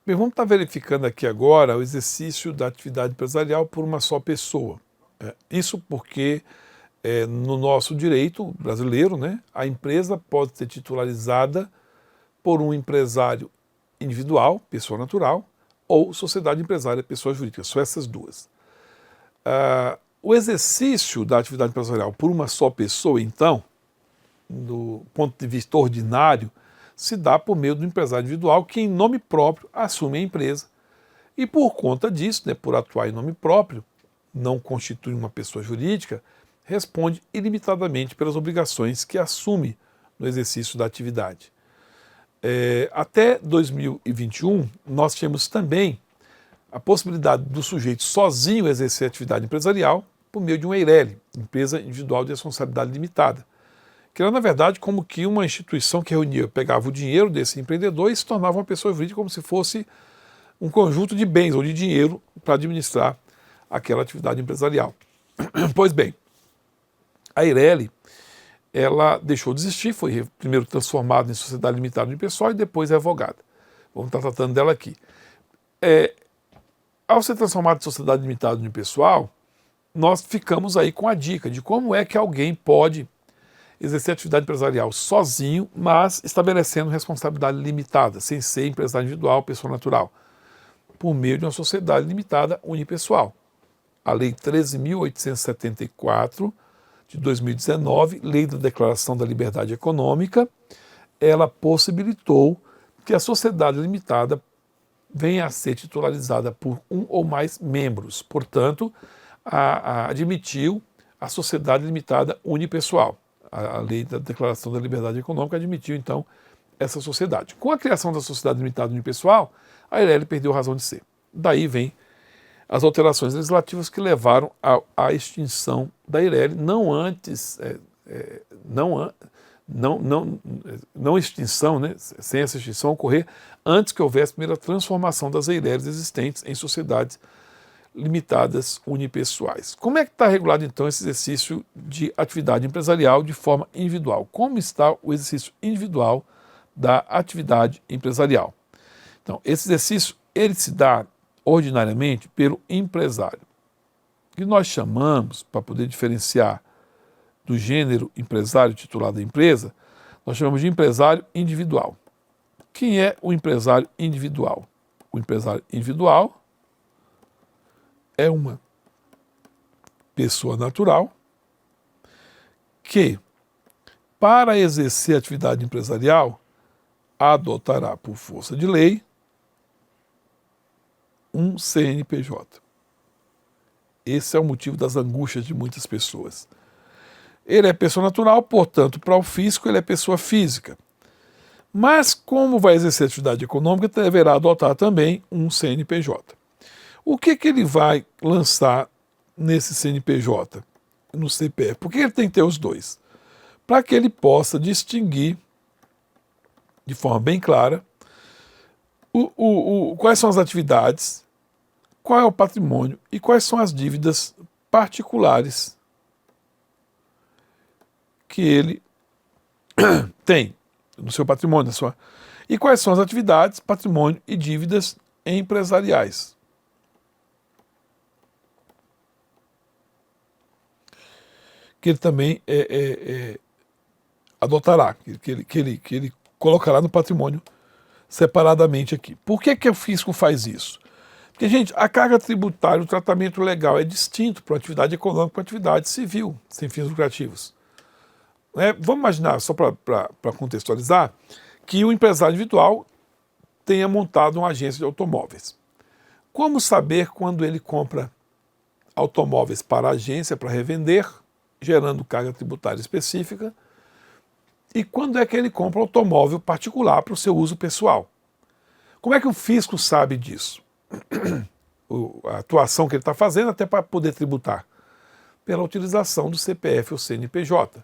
Bem, vamos estar verificando aqui agora o exercício da atividade empresarial por uma só pessoa. Isso porque, no nosso direito brasileiro, né, a empresa pode ser titularizada por um empresário individual, pessoa natural, ou sociedade empresária, pessoa jurídica, só essas duas. O exercício da atividade empresarial por uma só pessoa, então, do ponto de vista ordinário, se dá por meio do empresário individual que, em nome próprio, assume a empresa e, por conta disso, né, por atuar em nome próprio, não constitui uma pessoa jurídica, responde ilimitadamente pelas obrigações que assume no exercício da atividade. Até 2021, nós tínhamos também a possibilidade do sujeito sozinho exercer atividade empresarial por meio de uma EIRELI, Empresa Individual de Responsabilidade Limitada, que era, na verdade, como que uma instituição que reunia, pegava o dinheiro desse empreendedor e se tornava uma pessoa jurídica como se fosse um conjunto de bens ou de dinheiro para administrar aquela atividade empresarial. Pois bem, a EIRELI, ela deixou de existir, foi primeiro transformada em sociedade limitada unipessoal e depois revogada. Vamos estar tratando dela aqui. Ao ser transformada em sociedade limitada unipessoal, nós ficamos aí com a dica de como é que alguém pode exercer atividade empresarial sozinho, mas estabelecendo responsabilidade limitada, sem ser empresário individual, pessoa natural, por meio de uma sociedade limitada unipessoal. A Lei 13.874, de 2019, Lei da Declaração da Liberdade Econômica, ela possibilitou que a sociedade limitada venha a ser titularizada por um ou mais membros. Portanto, admitiu a sociedade limitada unipessoal. A Lei da Declaração da Liberdade Econômica admitiu, então, essa sociedade. Com a criação da sociedade limitada unipessoal, a EIRELI perdeu a razão de ser. Daí vem as alterações legislativas que levaram à extinção da EIRELI, não extinção, né, sem essa extinção ocorrer antes que houvesse a primeira transformação das EIRELIs existentes em sociedades limitadas unipessoais. Como é que está regulado, então, esse exercício de atividade empresarial de forma individual? Como está o exercício individual da atividade empresarial? Então, esse exercício, ele se dá ordinariamente pelo empresário, que nós chamamos, para poder diferenciar do gênero empresário titular da empresa, nós chamamos de empresário individual. Quem é o empresário individual? O empresário individual é uma pessoa natural que, para exercer atividade empresarial, adotará, por força de lei, um CNPJ. Esse é o motivo das angústias de muitas pessoas. Ele é pessoa natural, portanto, para o fisco, ele é pessoa física. Mas, como vai exercer atividade econômica, deverá adotar também um CNPJ. O que ele vai lançar nesse CNPJ, no CPF? Por que ele tem que ter os dois? Para que ele possa distinguir de forma bem clara quais são as atividades, qual é o patrimônio e quais são as dívidas particulares que ele tem no seu patrimônio, e quais são as atividades, patrimônio e dívidas empresariais. Que ele também adotará, que ele colocará no patrimônio separadamente aqui. Por que o fisco faz isso? Porque, gente, a carga tributária, o tratamento legal é distinto para a atividade econômica e para a atividade civil, sem fins lucrativos. Vamos imaginar, só para contextualizar, que o empresário individual tenha montado uma agência de automóveis. Como saber quando ele compra automóveis para a agência para revender, gerando carga tributária específica, e quando é que ele compra automóvel particular para o seu uso pessoal? Como é que o fisco sabe disso? A atuação que ele está fazendo até para poder tributar? Pela utilização do CPF ou CNPJ.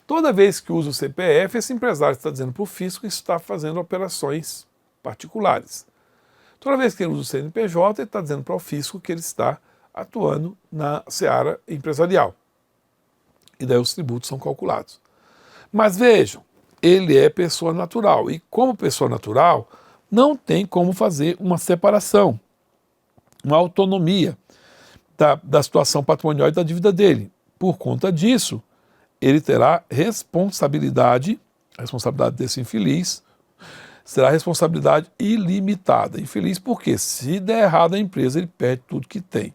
Toda vez que usa o CPF, esse empresário está dizendo para o fisco que está fazendo operações particulares. Toda vez que ele usa o CNPJ, ele está dizendo para o fisco que ele está atuando na seara empresarial. E daí os tributos são calculados. Mas vejam, ele é pessoa natural. E como pessoa natural, não tem como fazer uma separação, uma autonomia da situação patrimonial e da dívida dele. Por conta disso, ele terá responsabilidade, a responsabilidade desse infeliz será responsabilidade ilimitada. Infeliz porque se der errado a empresa, ele perde tudo que tem.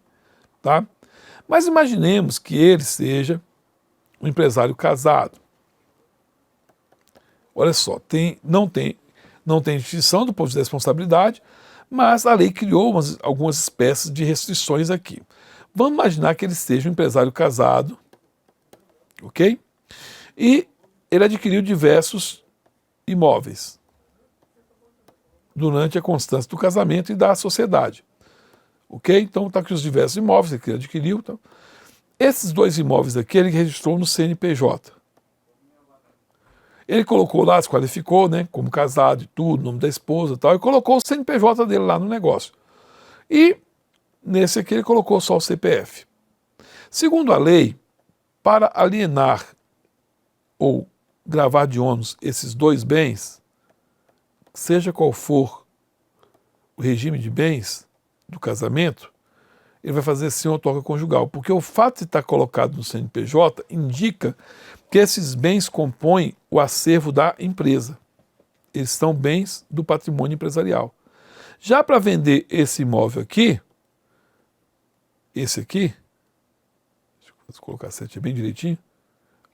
Tá? Mas imaginemos que ele seja um empresário casado. Olha só, não tem distinção do ponto de vista da responsabilidade, mas a lei criou algumas espécies de restrições aqui. Vamos imaginar que ele seja um empresário casado, ok? E ele adquiriu diversos imóveis durante a constância do casamento e da sociedade, ok? Então está aqui os diversos imóveis que ele adquiriu. Então. Esses 2 imóveis aqui ele registrou no CNPJ. Ele colocou lá, se qualificou, né, como casado e tudo, nome da esposa e tal, e colocou o CNPJ dele lá no negócio. E nesse aqui ele colocou só o CPF. Segundo a lei, para alienar ou gravar de ônus esses 2 bens, seja qual for o regime de bens do casamento, ele vai fazer sim outorga conjugal, porque o fato de estar colocado no CNPJ indica que esses bens compõem o acervo da empresa. Eles são bens do patrimônio empresarial. Já para vender esse imóvel aqui, esse aqui, deixa eu colocar certinho, bem direitinho,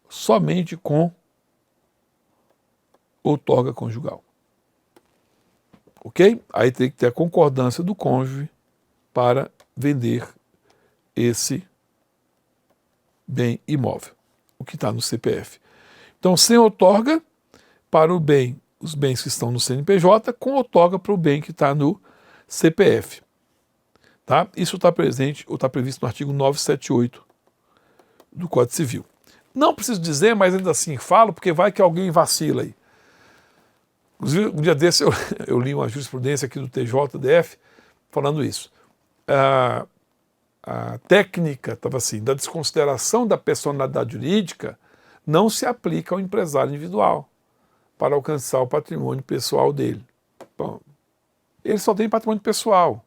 somente com outorga conjugal. Ok? Aí tem que ter a concordância do cônjuge para vender esse bem imóvel, o que está no CPF. Então, sem outorga para o bem, os bens que estão no CNPJ, com outorga para o bem que está no CPF. Tá? Isso está presente ou está previsto no artigo 978 do Código Civil. Não preciso dizer, mas ainda assim falo, porque vai que alguém vacila aí. Inclusive, um dia desse eu li uma jurisprudência aqui do TJDF falando isso. A técnica estava assim, da desconsideração da personalidade jurídica não se aplica ao empresário individual para alcançar o patrimônio pessoal dele. Bom, ele só tem patrimônio pessoal.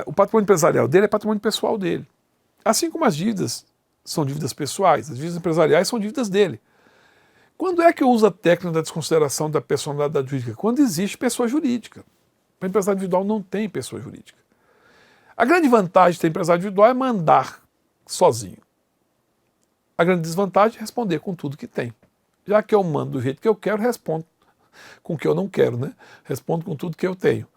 O patrimônio empresarial dele é patrimônio pessoal dele. Assim como as dívidas são dívidas pessoais, as dívidas empresariais são dívidas dele. Quando é que eu uso a técnica da desconsideração da personalidade jurídica? Quando existe pessoa jurídica. O empresário individual não tem pessoa jurídica. A grande vantagem de ter empresário individual é mandar sozinho. A grande desvantagem é responder com tudo que tem. Já que eu mando do jeito que eu quero, respondo com o que eu não quero, né? Respondo com tudo que eu tenho.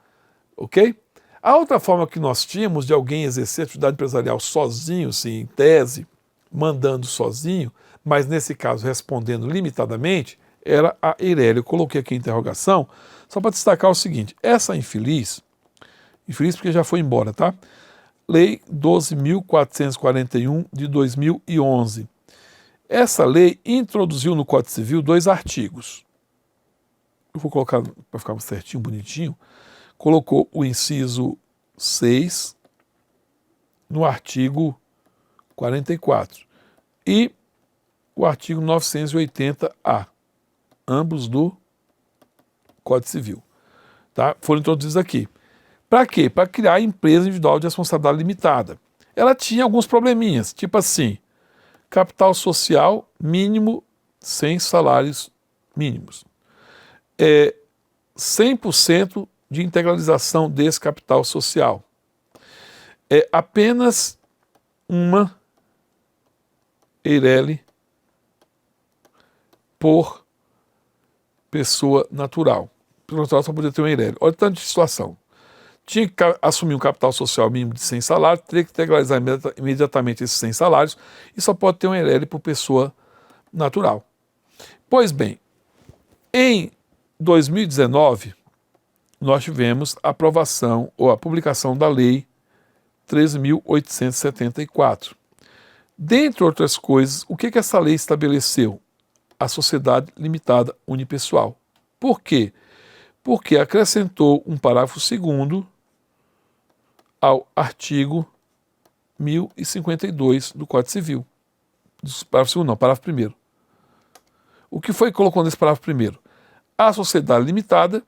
Ok? A outra forma que nós tínhamos de alguém exercer atividade empresarial sozinho, sim, em tese, mandando sozinho, mas nesse caso respondendo limitadamente, era a Eireli. Eu coloquei aqui a interrogação só para destacar o seguinte: essa infeliz porque já foi embora, tá? Lei 12.441 de 2011. Essa lei introduziu no Código Civil 2 artigos. Eu vou colocar para ficar certinho, bonitinho. Colocou o inciso 6 no artigo 44 e o artigo 980-A, ambos do Código Civil. Tá? Foram introduzidos aqui. Para quê? Para criar a empresa individual de responsabilidade limitada. Ela tinha alguns probleminhas, tipo assim, capital social mínimo 100 salários mínimos. 100% de integralização desse capital social. Apenas uma Eireli por pessoa natural. Pessoa natural só podia ter uma Eireli. Olha o tanto de situação. Tinha que assumir um capital social mínimo de 100 salários, teria que integralizar imediatamente esses 100 salários e só pode ter um Eireli por pessoa natural. Pois bem, em 2019, nós tivemos a aprovação ou a publicação da Lei 13.874. Dentre outras coisas, o que essa lei estabeleceu? A sociedade limitada unipessoal. Por quê? Porque acrescentou um parágrafo 2º ao artigo 1052 do Código Civil. Parágrafo 2º não, parágrafo 1º. O que foi que colocou nesse parágrafo 1º? A sociedade limitada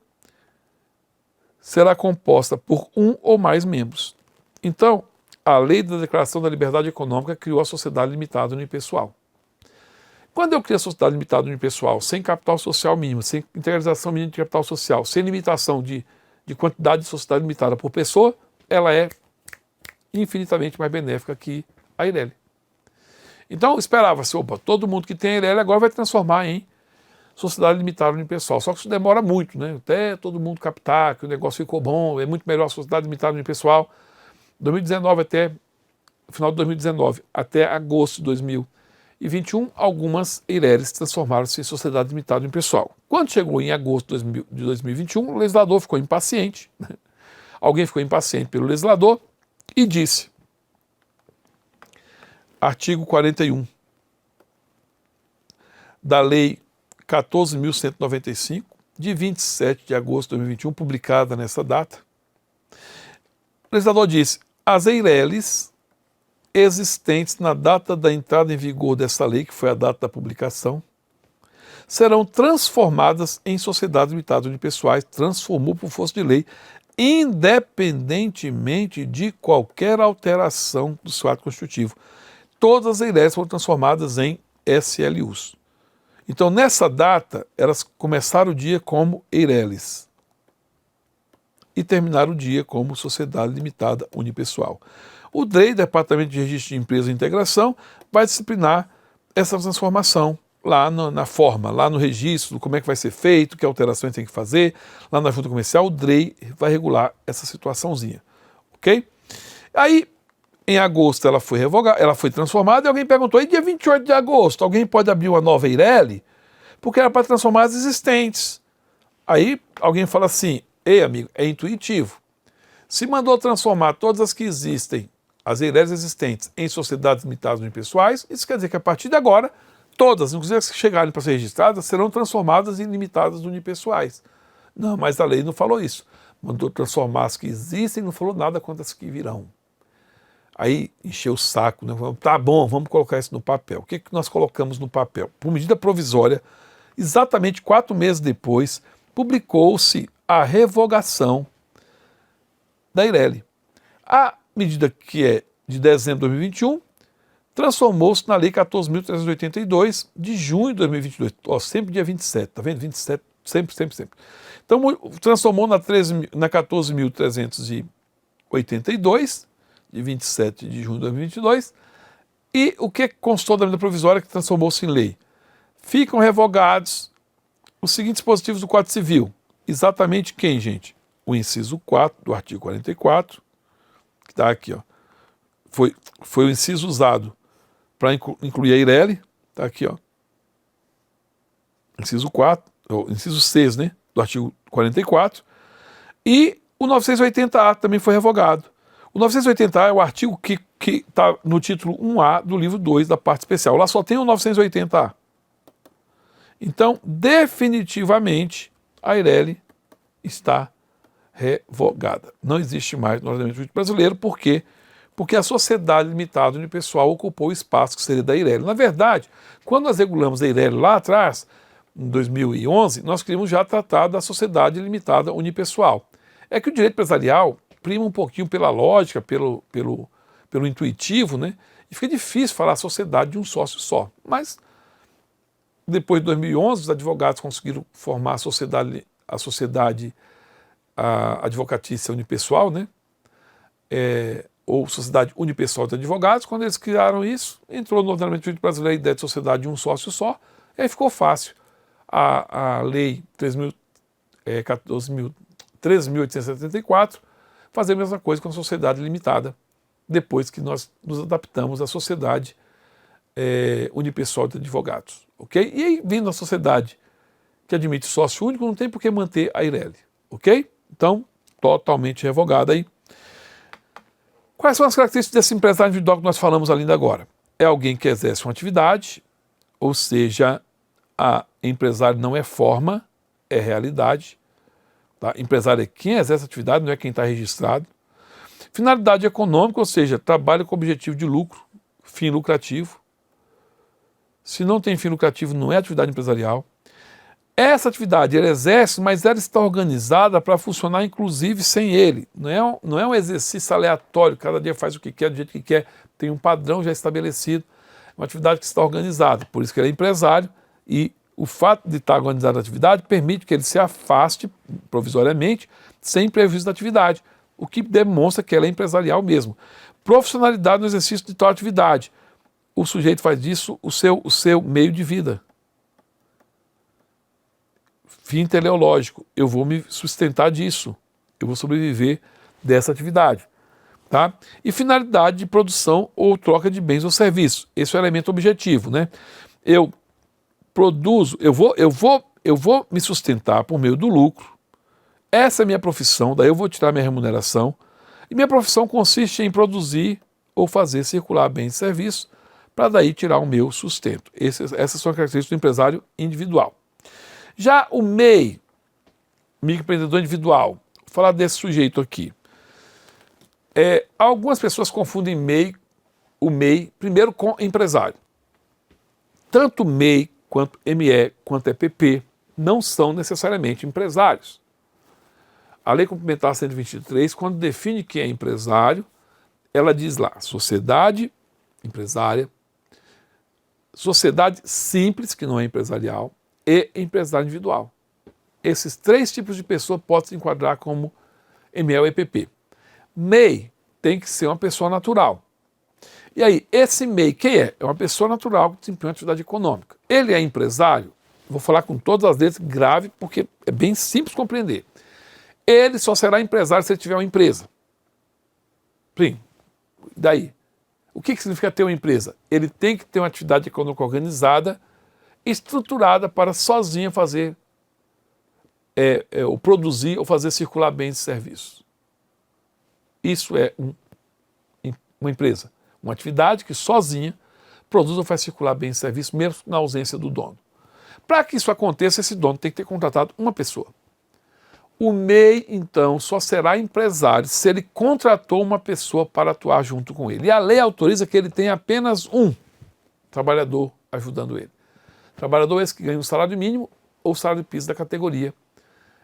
será composta por um ou mais membros. Então, a Lei da Declaração da Liberdade Econômica criou a sociedade limitada unipessoal. Quando eu crio a sociedade limitada unipessoal, sem capital social mínimo, sem integralização mínima de capital social, sem limitação de quantidade de sociedade limitada por pessoa, ela é infinitamente mais benéfica que a Eireli. Então, esperava-se, opa, todo mundo que tem a Eireli agora vai transformar em sociedade limitada unipessoal. Só que isso demora muito, né? Até todo mundo captar que o negócio ficou bom, é muito melhor a sociedade limitada unipessoal. 2019 até final de 2019 até agosto de 2021, algumas Eireles transformaram-se em sociedade limitada unipessoal. Quando chegou em agosto de 2021, o legislador ficou impaciente, né? Alguém ficou impaciente pelo legislador e disse, artigo 41 da Lei 14.195, de 27 de agosto de 2021, publicada nessa data, o legislador disse, as Eireles existentes na data da entrada em vigor dessa lei, que foi a data da publicação, serão transformadas em sociedades limitadas unipessoais, transformou por força de lei, independentemente de qualquer alteração do seu ato constitutivo. Todas as Eireles foram transformadas em SLUs. Então, nessa data, elas começaram o dia como Eireles e terminaram o dia como Sociedade Limitada Unipessoal. O DREI, Departamento de Registro de Empresa e Integração, vai disciplinar essa transformação lá na forma, lá no registro, como é que vai ser feito, que alterações tem que fazer, lá na junta comercial, o DREI vai regular essa situaçãozinha, ok? Aí, em agosto, ela foi revogada, ela foi transformada e alguém perguntou, e dia 28 de agosto, alguém pode abrir uma nova Eireli? Porque era para transformar as existentes. Aí, alguém fala assim, ei amigo, é intuitivo. Se mandou transformar todas as que existem, as Eireles existentes, em sociedades limitadas unipessoais, isso quer dizer que a partir de agora, todas, inclusive as que chegarem para ser registradas, serão transformadas em limitadas unipessoais. Não, mas a lei não falou isso. Mandou transformar as que existem, não falou nada quanto as que virão. Aí encheu o saco, né? Tá bom, vamos colocar isso no papel. O que nós colocamos no papel? Por medida provisória, exatamente 4 meses depois, publicou-se a revogação da Eireli. A medida que é de dezembro de 2021 transformou-se na Lei 14.382 de junho de 2022. Ó, sempre dia 27, tá vendo? 27, sempre. Então, transformou na 14.382, de 27 de junho de 2022. E o que constou da medida provisória que transformou-se em lei? Ficam revogados os seguintes dispositivos do Código Civil. Exatamente quem, gente? O inciso 4 do artigo 44, que está aqui, ó. Foi o inciso usado para incluir a Eireli, está aqui, ó. Inciso 4, ou inciso 6, né, do artigo 44. E o 980A também foi revogado. O 980A é o artigo que está no título 1A do livro 2 da parte especial. Lá só tem o 980A. Então, definitivamente, a Eireli está revogada. Não existe mais no ordenamento jurídico brasileiro. Por quê? Porque a sociedade limitada unipessoal ocupou o espaço que seria da Eireli. Na verdade, quando nós regulamos a Eireli lá atrás, em 2011, nós queríamos já tratar da sociedade limitada unipessoal. É que o direito empresarial prima um pouquinho pela lógica, pelo intuitivo, né? E fica difícil falar sociedade de um sócio só. Mas, depois de 2011, os advogados conseguiram formar a sociedade advocatícia unipessoal, né? Ou sociedade unipessoal de advogados. Quando eles criaram isso, entrou no ordenamento jurídico brasileiro a ideia de sociedade de um sócio só, e aí ficou fácil. A lei 13.874 fazer a mesma coisa com a sociedade limitada, depois que nós nos adaptamos à sociedade unipessoal de advogados, ok? E aí, vindo a sociedade que admite sócio único, não tem por que manter a Eireli, ok? Então, totalmente revogada aí. Quais são as características desse empresário individual que nós falamos ainda agora? É alguém que exerce uma atividade, ou seja, a empresário não é forma, é realidade. Tá? Empresário é quem exerce a atividade, não é quem está registrado. Finalidade econômica, ou seja, trabalha com objetivo de lucro, fim lucrativo. Se não tem fim lucrativo, não é atividade empresarial. Essa atividade ele exerce, mas ela está organizada para funcionar inclusive sem ele. Não é um exercício aleatório, cada dia faz o que quer, do jeito que quer, tem um padrão já estabelecido. É uma atividade que está organizada, por isso que ele é empresário, e o fato de estar organizada a atividade permite que ele se afaste provisoriamente, sem prejuízo da atividade, o que demonstra que ela é empresarial mesmo. Profissionalidade no exercício de tal atividade. O sujeito faz disso o seu meio de vida. Fim teleológico, eu vou me sustentar disso, eu vou sobreviver dessa atividade. Tá? E finalidade de produção ou troca de bens ou serviços. Esse é o elemento objetivo, né? Eu produzo, eu vou me sustentar por meio do lucro. Essa é a minha profissão, daí eu vou tirar minha remuneração. E minha profissão consiste em produzir ou fazer circular bens e serviços para daí tirar o meu sustento. Essas são as características do empresário individual. Já o MEI, microempreendedor individual, vou falar desse sujeito aqui. Algumas pessoas confundem o MEI primeiro com empresário. Tanto MEI quanto ME quanto EPP não são necessariamente empresários. A Lei Complementar 123, quando define quem é empresário, ela diz lá, sociedade empresária, sociedade simples, que não é empresarial, e empresário individual. Esses três tipos de pessoa podem se enquadrar como ME ou EPP. MEI tem que ser uma pessoa natural. E aí, esse MEI, quem é? É uma pessoa natural que desempenha uma atividade econômica. Ele é empresário? Vou falar com todas as letras grave, porque é bem simples compreender. Ele só será empresário se ele tiver uma empresa. Sim. Daí, o que significa ter uma empresa? Ele tem que ter uma atividade econômica organizada, estruturada para sozinha fazer, ou produzir ou fazer circular bens e serviços. Isso é uma empresa, uma atividade que sozinha produz ou faz circular bens e serviços, mesmo na ausência do dono. Para que isso aconteça, esse dono tem que ter contratado uma pessoa. O MEI, então, só será empresário se ele contratou uma pessoa para atuar junto com ele. E a lei autoriza que ele tenha apenas um trabalhador ajudando ele. Trabalhador esse que ganha um salário mínimo ou salário de piso da categoria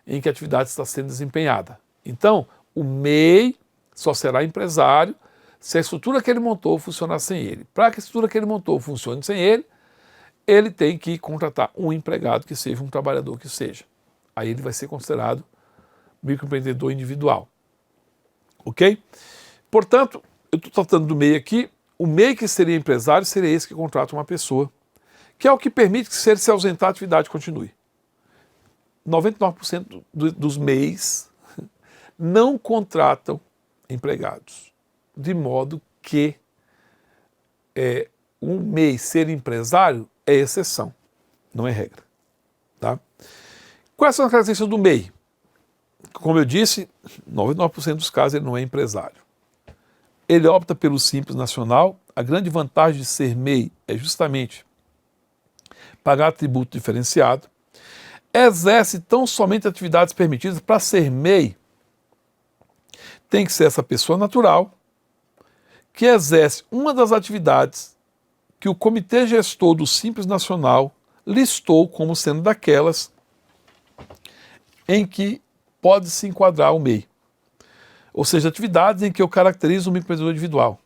em que a atividade está sendo desempenhada. Então, o MEI só será empresário se a estrutura que ele montou funcionar sem ele. Para que a estrutura que ele montou funcione sem ele, ele tem que contratar um empregado que seja, um trabalhador que seja. Aí ele vai ser considerado microempreendedor individual. Ok? Portanto, eu estou tratando do MEI aqui. O MEI que seria empresário seria esse que contrata uma pessoa, que é o que permite que, se ele se ausentar, a atividade continue. 99% dos MEIs não contratam empregados, de modo que um MEI ser empresário é exceção, não é regra. Tá? Quais são as características do MEI? Como eu disse, 99% dos casos ele não é empresário. Ele opta pelo Simples Nacional. A grande vantagem de ser MEI é justamente pagar tributo diferenciado. Exerce tão somente atividades permitidas. Para ser MEI, tem que ser essa pessoa natural que exerce uma das atividades que o Comitê Gestor do Simples Nacional listou como sendo daquelas em que pode se enquadrar o MEI. Ou seja, atividades em que eu caracterizo o microempreendedor individual.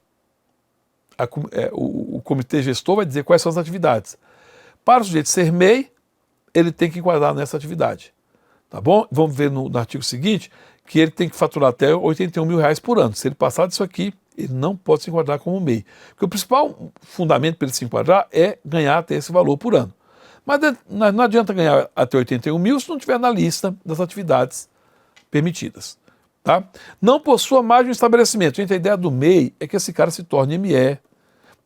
O Comitê Gestor vai dizer quais são as atividades. Para o sujeito ser MEI, ele tem que enquadrar nessa atividade. Tá bom? Vamos ver no artigo seguinte que ele tem que faturar até R$81 mil por ano. Se ele passar disso aqui, ele não pode se enquadrar como MEI. Porque o principal fundamento para ele se enquadrar é ganhar até esse valor por ano. Mas não adianta ganhar até 81 mil se não estiver na lista das atividades permitidas. Tá? Não possua mais de um estabelecimento. Gente, a ideia do MEI é que esse cara se torne ME,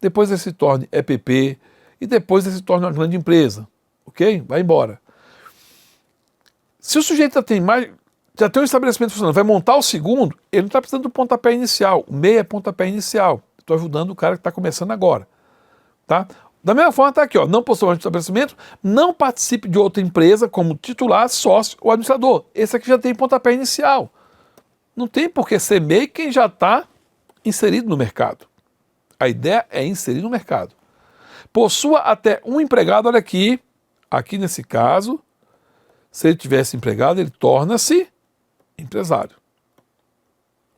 depois ele se torne EPP e depois ele se torne uma grande empresa. Ok? Vai embora. Se o sujeito já tem um estabelecimento funcionando, vai montar o segundo, ele não está precisando do pontapé inicial. O MEI é pontapé inicial. Estou ajudando o cara que está começando agora. Tá? Da mesma forma está aqui, ó, não possui mais de estabelecimento, não participe de outra empresa como titular, sócio ou administrador. Esse aqui já tem pontapé inicial. Não tem por que ser MEI quem já está inserido no mercado. A ideia é inserir no mercado. Possua até um empregado, olha aqui nesse caso, Se ele tivesse empregado, ele torna-se empresário.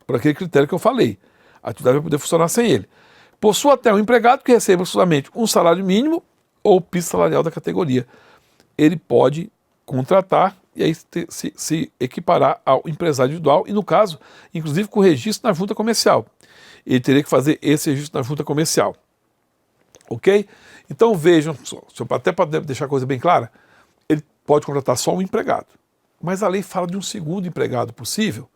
Por aquele critério que eu falei. A atividade vai poder funcionar sem ele. Possua até um empregado que receba exclusivamente um salário mínimo ou piso salarial da categoria. Ele pode contratar e aí se equiparar ao empresário individual e, no caso, inclusive com o registro na junta comercial. Ele teria que fazer esse registro na junta comercial. Ok? Então vejam, até para deixar a coisa bem clara, ele pode contratar só um empregado. Mas a lei fala de um segundo empregado possível.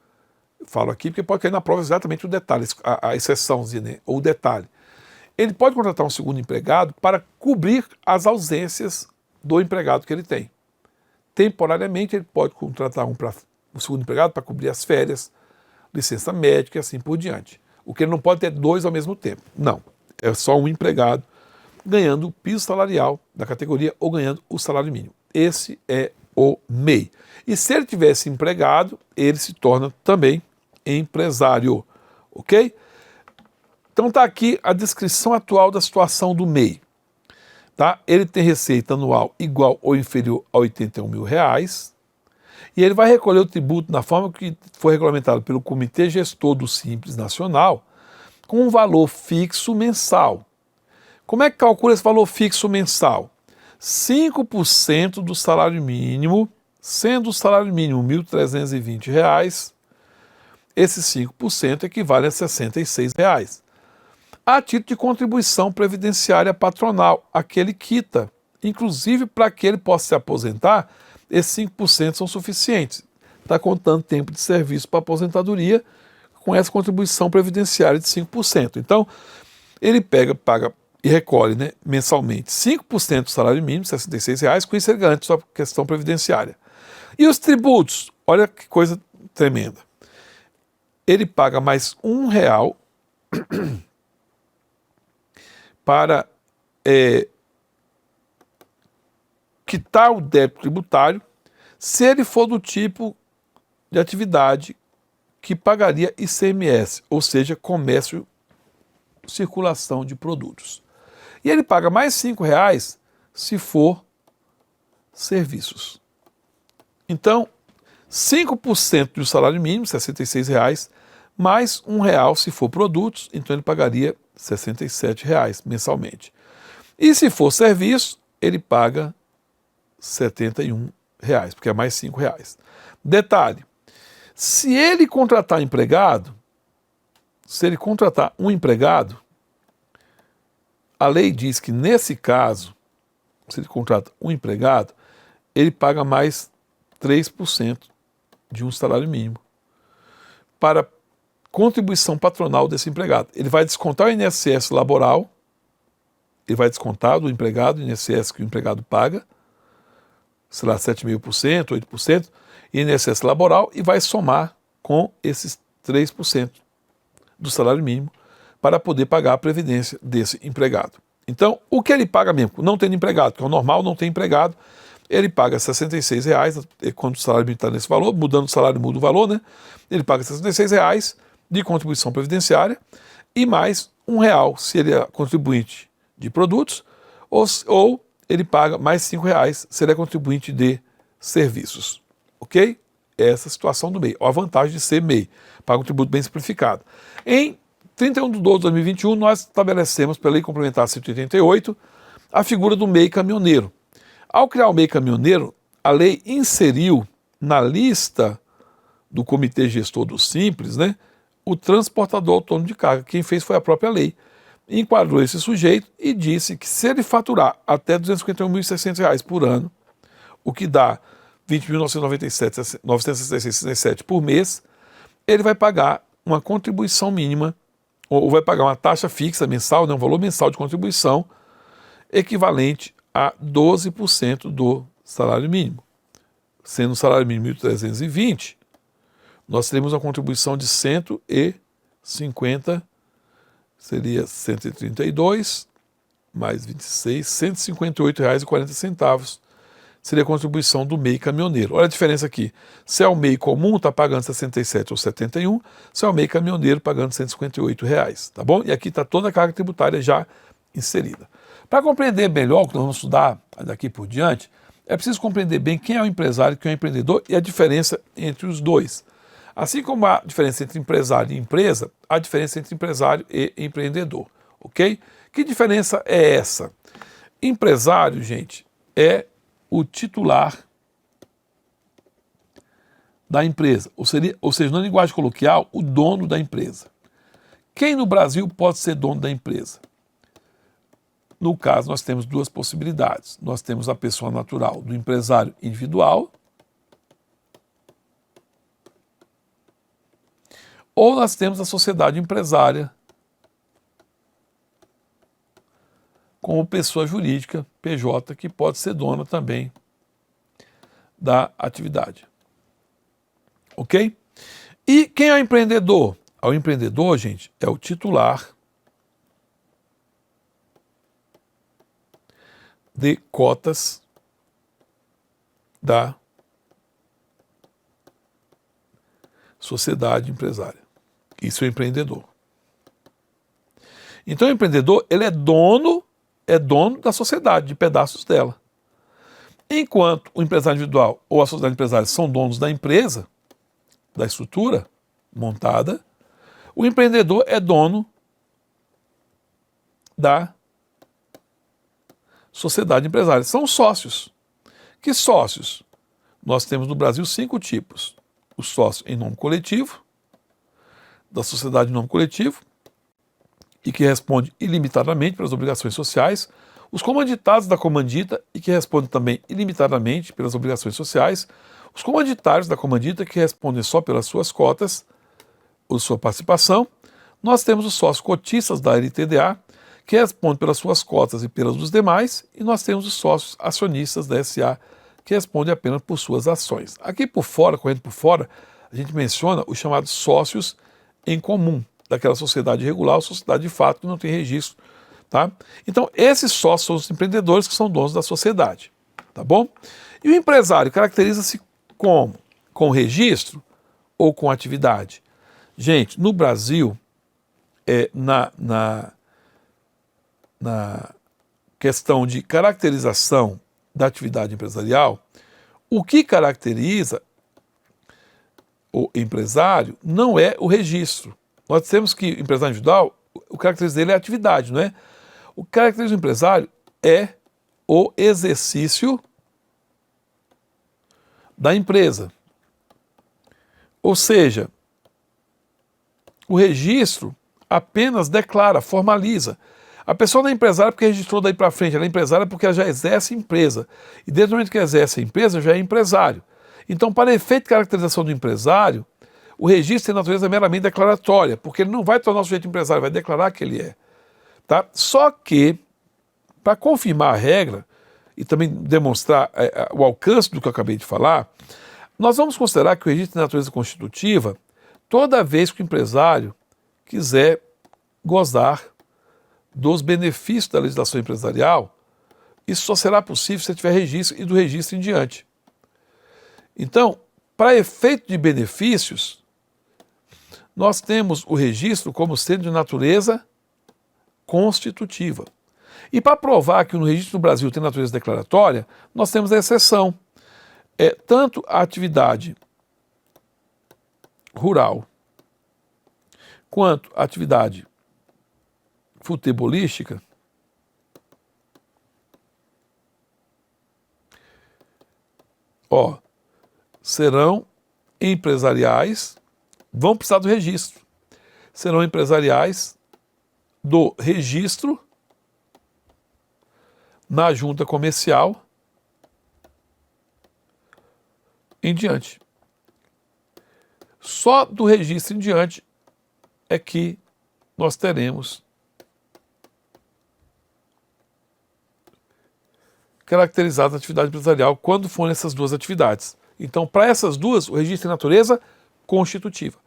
Eu falo aqui porque pode cair na prova exatamente o detalhe, a exceçãozinha, né? Ou o detalhe. Ele pode contratar um segundo empregado para cobrir as ausências do empregado que ele tem. Temporariamente, ele pode contratar um segundo empregado para cobrir as férias, licença médica e assim por diante. O que ele não pode ter dois ao mesmo tempo. Não, é só um empregado ganhando o piso salarial da categoria ou ganhando o salário mínimo. Esse é o MEI. E se ele tivesse empregado, ele se torna também empresário, ok? Então está aqui a descrição atual da situação do MEI. Tá? Ele tem receita anual igual ou inferior a R$81 mil e ele vai recolher o tributo na forma que foi regulamentado pelo Comitê Gestor do Simples Nacional com um valor fixo mensal. Como é que calcula esse valor fixo mensal? 5% do salário mínimo, sendo o salário mínimo R$ 1.320, esses 5% equivale a R$ 66. A título de contribuição previdenciária patronal, a que ele quita. Inclusive, para que ele possa se aposentar, esses 5% são suficientes. Está contando tempo de serviço para aposentadoria com essa contribuição previdenciária de 5%. Então, ele paga e recolhe, né, mensalmente 5% do salário mínimo, R$ 66, com isso ele garante sua questão previdenciária. E os tributos? Olha que coisa tremenda. Ele paga mais R$1 para quitar o débito tributário se ele for do tipo de atividade que pagaria ICMS, ou seja, comércio, circulação de produtos. E ele paga mais R$5 se for serviços. Então, 5% do salário mínimo, R$ 66, mais R$1 se for produtos, então ele pagaria R$ 67 mensalmente. E se for serviço, ele paga R$ 71, porque é mais R$ 5. Detalhe, se ele contratar empregado, se ele contratar um empregado, a lei diz que nesse caso, se ele contrata um empregado, ele paga mais 3% de um salário mínimo para contribuição patronal desse empregado. Ele vai descontar o INSS laboral, ele vai descontar do empregado, o INSS que o empregado paga, sei lá, 7,5%, 8%, INSS laboral, e vai somar com esses 3% do salário mínimo para poder pagar a previdência desse empregado. Então, o que ele paga mesmo, não tendo empregado, que é o normal, não tem empregado, ele paga R$ 66, quando o salário mínimo está nesse valor, mudando o salário muda o valor, né? Ele paga R$ 66 de contribuição previdenciária e mais R$1 se ele é contribuinte de produtos, ou ele paga mais R$5 se ele é contribuinte de serviços. Ok? Essa é a situação do MEI. A vantagem de ser MEI, paga um tributo bem simplificado. Em 31 de 12 de 2021, nós estabelecemos, pela Lei Complementar 188, a figura do MEI caminhoneiro. Ao criar o MEI caminhoneiro, a lei inseriu na lista do Comitê Gestor do Simples, né, o transportador autônomo de carga. Quem fez foi a própria lei. Enquadrou esse sujeito e disse que se ele faturar até R$ 251.600 por ano, o que dá R$ 20.997,966 por mês, ele vai pagar uma contribuição mínima, ou vai pagar uma taxa fixa mensal, né, um valor mensal de contribuição, equivalente a 12% do salário mínimo. Sendo o salário mínimo 1.320, nós teremos uma contribuição de 150, seria 132, mais 26, R$ 158,40 seria a contribuição do MEI caminhoneiro. Olha a diferença aqui. Se é o MEI comum, está pagando 67 ou 71, se é o MEI caminhoneiro, pagando R$ 158, tá bom? E aqui está toda a carga tributária já inserida. Para compreender melhor o que nós vamos estudar daqui por diante, é preciso compreender bem quem é o empresário e quem é o empreendedor e a diferença entre os dois. Assim como há diferença entre empresário e empresa, há diferença entre empresário e empreendedor, ok? Que diferença é essa? Empresário, gente, é o titular da empresa, ou seja, na linguagem coloquial, o dono da empresa. Quem no Brasil pode ser dono da empresa? No caso, nós temos duas possibilidades. Nós temos a pessoa natural do empresário individual, ou nós temos a sociedade empresária como pessoa jurídica, PJ, que pode ser dona também da atividade. Ok? E quem é o empreendedor? O empreendedor, gente, é o titular de cotas da sociedade empresária. Isso é o empreendedor. Então o empreendedor, ele é dono da sociedade, de pedaços dela. Enquanto o empresário individual ou a sociedade empresária são donos da empresa, da estrutura montada, o empreendedor é dono da sociedade empresária. São sócios. Que sócios? Nós temos no Brasil 5 tipos. O sócio em nome coletivo, da sociedade em nome coletivo, e que responde ilimitadamente pelas obrigações sociais, os comanditados da comandita e que respondem também ilimitadamente pelas obrigações sociais, os comanditários da comandita que respondem só pelas suas cotas ou sua participação. Nós temos os sócios cotistas da LTDA, que respondem pelas suas cotas e pelas dos demais, e nós temos os sócios acionistas da SA, que respondem apenas por suas ações. Aqui por fora, correndo por fora, a gente menciona os chamados sócios em comum, daquela sociedade regular ou sociedade de fato que não tem registro, tá? Então, esses sócios são os empreendedores que são donos da sociedade, tá bom? E o empresário caracteriza-se como? Com registro ou com atividade? Gente, no Brasil, na questão de caracterização da atividade empresarial, o que caracteriza o empresário não é o registro. Nós temos que o empresário individual, o característico dele é a atividade, não é? O característico do empresário é o exercício da empresa. Ou seja, o registro apenas declara, formaliza. A pessoa não é empresária porque registrou daí para frente, ela é empresária porque ela já exerce empresa. E desde o momento que exerce a empresa, já é empresário. Então, para efeito de caracterização do empresário, o registro tem natureza meramente declaratória, porque ele não vai tornar o sujeito empresário, vai declarar que ele é. Tá? Só que, para confirmar a regra e também demonstrar o alcance do que eu acabei de falar, nós vamos considerar que o registro tem natureza constitutiva toda vez que o empresário quiser gozar dos benefícios da legislação empresarial. Isso só será possível se tiver registro e do registro em diante. Então, para efeito de benefícios, nós temos o registro como sendo de natureza constitutiva. E para provar que o registro no Brasil tem natureza declaratória, nós temos a exceção. Tanto a atividade rural quanto a atividade futebolística serão empresariais, vão precisar do registro. Serão empresariais do registro na junta comercial em diante. Só do registro em diante é que nós teremos caracterizada a atividade empresarial quando forem essas duas atividades. Então, para essas duas, o registro tem natureza constitutiva.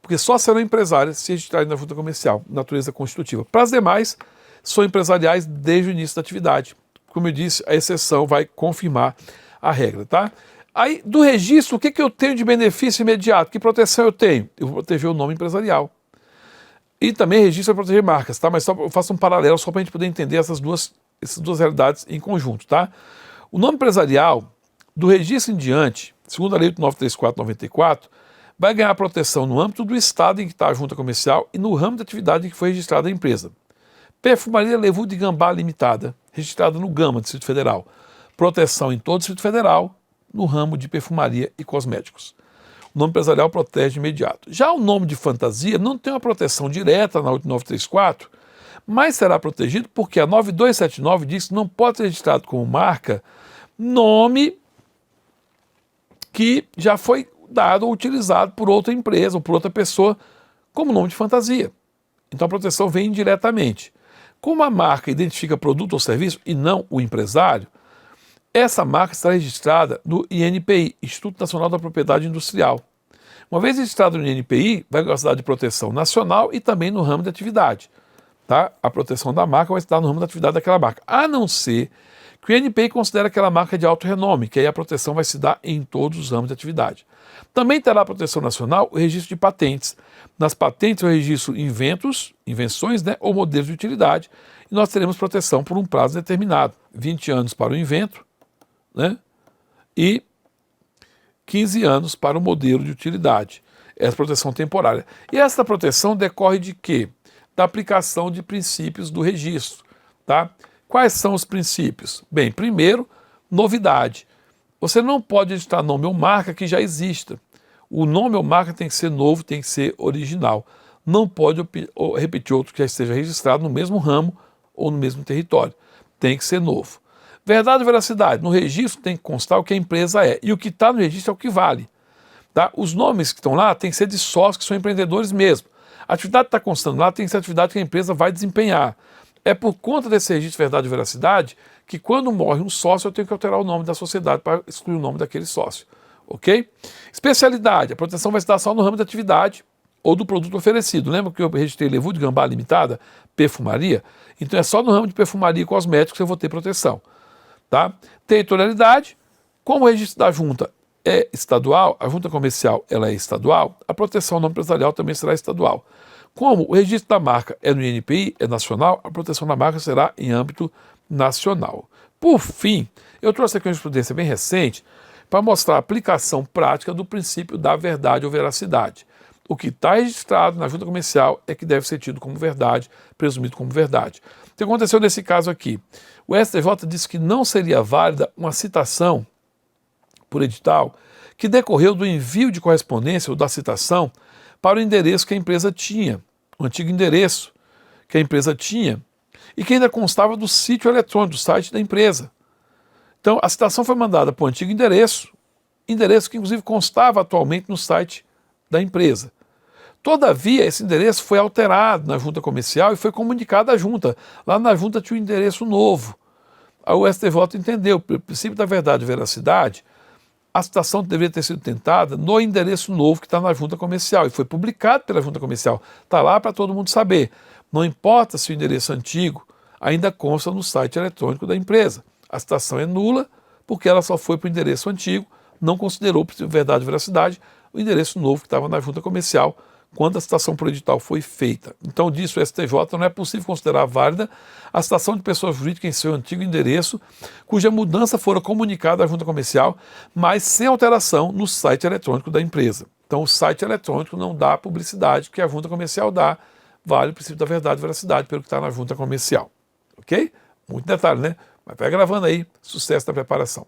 Porque só serão empresárias se registrarem na junta comercial, natureza constitutiva. Para as demais, são empresariais desde o início da atividade. Como eu disse, a exceção vai confirmar a regra, tá? Aí, do registro, o que eu tenho de benefício imediato? Que proteção eu tenho? Eu vou proteger o nome empresarial. E também registro para proteger marcas, tá? Mas só eu faço um paralelo só para a gente poder entender essas duas realidades em conjunto, tá? O nome empresarial, do registro em diante, segundo a Lei 8934/94, vai ganhar proteção no âmbito do estado em que está a junta comercial e no ramo de atividade em que foi registrada a empresa. Perfumaria Levu de Gambá Limitada, registrada no Gama, Distrito Federal. Proteção em todo o Distrito Federal, no ramo de perfumaria e cosméticos. O nome empresarial protege de imediato. Já o nome de fantasia não tem uma proteção direta na 8934, mas será protegido porque a 9279 diz que não pode ser registrado como marca nome que já foi dado ou utilizado por outra empresa ou por outra pessoa como nome de fantasia. Então a proteção vem indiretamente. Como a marca identifica produto ou serviço e não o empresário, essa marca está registrada no INPI, Instituto Nacional da Propriedade Industrial. Uma vez registrada no INPI, vai gozar de proteção nacional e também no ramo de atividade. Tá? A proteção da marca vai estar no ramo da atividade daquela marca, a não ser que o INPI considere aquela marca de alto renome, que aí a proteção vai se dar em todos os ramos de atividade. Também terá proteção nacional o registro de patentes. Nas patentes eu registro inventos, invenções, né, ou modelos de utilidade, e nós teremos proteção por um prazo determinado, 20 anos para o invento, né, e 15 anos para o modelo de utilidade. Essa proteção temporária. E essa proteção decorre de quê? Da aplicação de princípios do registro. Tá? Quais são os princípios? Bem, primeiro, novidade. Você não pode registrar nome ou marca que já exista. O nome ou marca tem que ser novo, tem que ser original. Não pode repetir outro que já esteja registrado no mesmo ramo ou no mesmo território. Tem que ser novo. Verdade ou veracidade? No registro tem que constar o que a empresa é. E o que está no registro é o que vale. Tá? Os nomes que estão lá têm que ser de sócios que são empreendedores mesmo. A atividade que está constando lá tem que ser a atividade que a empresa vai desempenhar. É por conta desse registro de verdade e veracidade que quando morre um sócio eu tenho que alterar o nome da sociedade para excluir o nome daquele sócio. Ok? Especialidade. A proteção vai se dar só no ramo de atividade ou do produto oferecido. Lembra que eu registrei Levu de Gambá Limitada, perfumaria? Então é só no ramo de perfumaria e cosméticos que eu vou ter proteção. Tá? Territorialidade. Como o registro da junta é estadual, a junta comercial ela é estadual, a proteção ao nome empresarial também será estadual. Como o registro da marca é no INPI, é nacional, a proteção da marca será em âmbito nacional. Por fim, eu trouxe aqui uma jurisprudência bem recente para mostrar a aplicação prática do princípio da verdade ou veracidade. O que está registrado na junta comercial é que deve ser tido como verdade, presumido como verdade. O que aconteceu nesse caso aqui? O STJ disse que não seria válida uma citação por edital que decorreu do envio de correspondência ou da citação para o endereço que a empresa tinha, o antigo endereço que a empresa tinha e que ainda constava do sítio eletrônico, do site da empresa. Então, a citação foi mandada para o antigo endereço que inclusive constava atualmente no site da empresa. Todavia, esse endereço foi alterado na junta comercial e foi comunicado à junta. Lá na junta tinha um endereço novo. Aí o STJ entendeu, pelo princípio da verdade e veracidade, a citação deveria ter sido tentada no endereço novo que está na junta comercial e foi publicado pela junta comercial. Está lá para todo mundo saber. Não importa se o endereço antigo ainda consta no site eletrônico da empresa. A citação é nula porque ela só foi para o endereço antigo, não considerou por verdade e veracidade o endereço novo que estava na junta comercial quando a citação por edital foi feita. Então, disso o STJ não é possível considerar válida a citação de pessoa jurídica em seu antigo endereço, cuja mudança fora comunicada à junta comercial, mas sem alteração no site eletrônico da empresa. Então, o site eletrônico não dá a publicidade que a junta comercial dá, vale o princípio da verdade e veracidade pelo que está na junta comercial. Ok? Muito detalhe, né? Mas vai gravando aí. Sucesso na preparação.